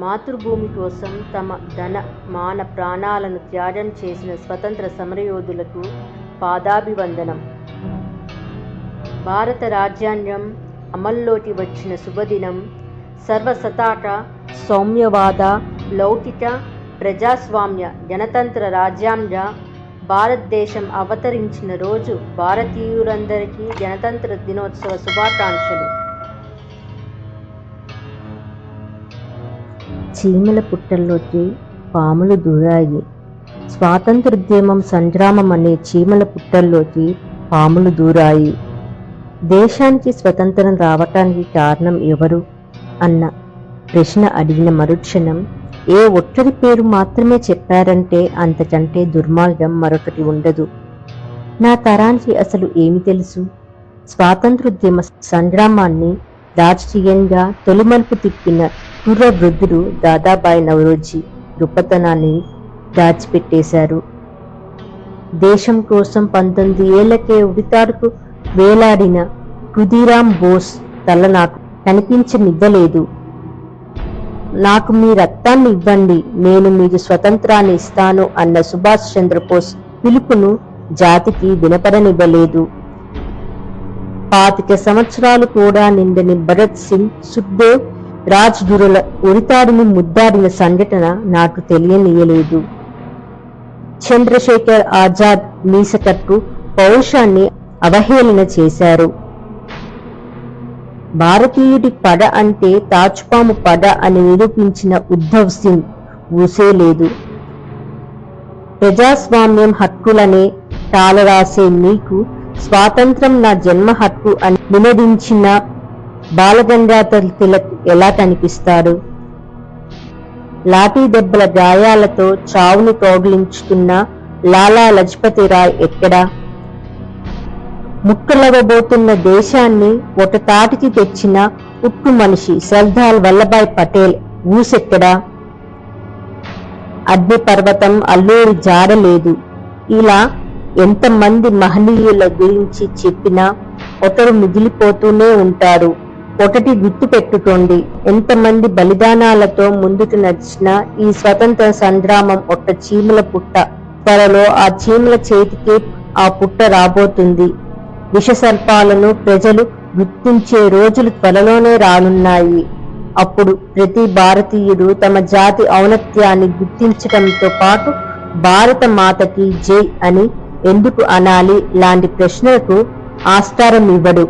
మాతృభూమి కోసం తమ ధన మాన ప్రాణాలను త్యాగం చేసిన స్వతంత్ర సమరయోధులకు పాదాభివందనం. భారత రాజ్యాంగం అమల్లోకి వచ్చిన శుభదినం. సర్వసతాక సౌమ్యవాద లౌకిక ప్రజాస్వామ్య గణతంత్ర రాజ్యాంగ భారతదేశం అవతరించిన రోజు. భారతీయులందరికీ గణతంత్ర దినోత్సవ శుభాకాంక్షలు. చీమల పుట్టల్లోకి పాములు దూరాయి. స్వాతంత్రోద్యమం సంగ్రామం అనే చీమల పుట్టల్లోకి పాములు దూరాయి. దేశానికి స్వతంత్రం రావటానికి కారణం ఎవరు అన్న ప్రశ్న అడిగిన మరుక్షణం ఏ ఒక్కరి పేరు మాత్రమే చెప్పారంటే అంతకంటే దుర్మార్గం మరొకటి ఉండదు. నా తరానికి అసలు ఏమి తెలుసు? స్వాతంత్రోద్యమ సంగ్రామాన్ని రాజకీయంగా తొలిమలుపు తిప్పిన కుర్ర వృద్ధుడు దాదాబాయి నవరోజీ గొప్పతనాన్ని దాచిపెట్టేశారు. దేశం కోసం 19 ఏళ్లకే ఉరితాడుకు వేలాడిన ఖుదీరాం బోస్ తల నాకు కనిపించనివ్వలేదు. నాకు మీ రక్తాన్ని ఇవ్వండి, నేను మీకు స్వతంత్రాన్ని ఇస్తాను అన్న సుభాష్ చంద్రబోస్ పిలుపును జాతికి వినపడనివ్వలేదు. 25 సంవత్సరాలు కూడా నిండని భగత్ సింగ్, సుఖ్దేవ్, రాజ్గురుల ఉరితాడిని ముద్దాడిన సంఘటన నాకు తెలియనీయలేదు. చంద్రశేఖర్ ఆజాద్ మీసకట్టు పౌరుషాన్ని అవహేళన చేశారు. భారతీయుడి పడ అంటే తాచుపాము పడ అని నిరూపించిన ఉద్ధవ్ సింగ్ ఊసేలేదు. ప్రజాస్వామ్యం హక్కులనే తాళరాసే మీకు స్వాతంత్రం నా జన్మ హక్కు అని నినదించిన బాలగంగాధర్ తిలక్ ఎలా కనిపిస్తాడు? లాఠీ దెబ్బల గాయాలతో చావుని కౌగిలించుతున్న లాలా లజపతి రాయ్ ఎక్కడా? ముక్కలవబోతున్న దేశాన్ని ఒక తాటికి తెచ్చిన ఉక్కు మనిషి సర్దార్ వల్లభాయ్ పటేల్ ఊసెక్కడా? అగ్నిపర్వతం అల్లూరి జాడలేదు. ఇలా ఎంతమంది మహనీయుల గురించి చెప్పినా ఒకరు మిగిలిపోతూనే ఉంటాడు. ఒకటి గుర్తు పెట్టుకోండి, ఎంతమంది బలిదానాలతో ముందుకు నడిచినా ఈ స్వతంత్ర సంగ్రామం ఒక చీమల పుట్ట. త్వరలో ఆ చీమల చేతికి ఆ పుట్ట రాబోతుంది. విషసర్పాలను ప్రజలు గుర్తించే రోజులు త్వరలోనే రానున్నాయి. అప్పుడు ప్రతి భారతీయుడు తమ జాతి ఔన్నత్యాన్ని గుర్తించడంతో పాటు భారత మాతకి జై అని ఎందుకు అనాలి లాంటి ప్రశ్నలకు ఆస్కారం ఇవ్వడు.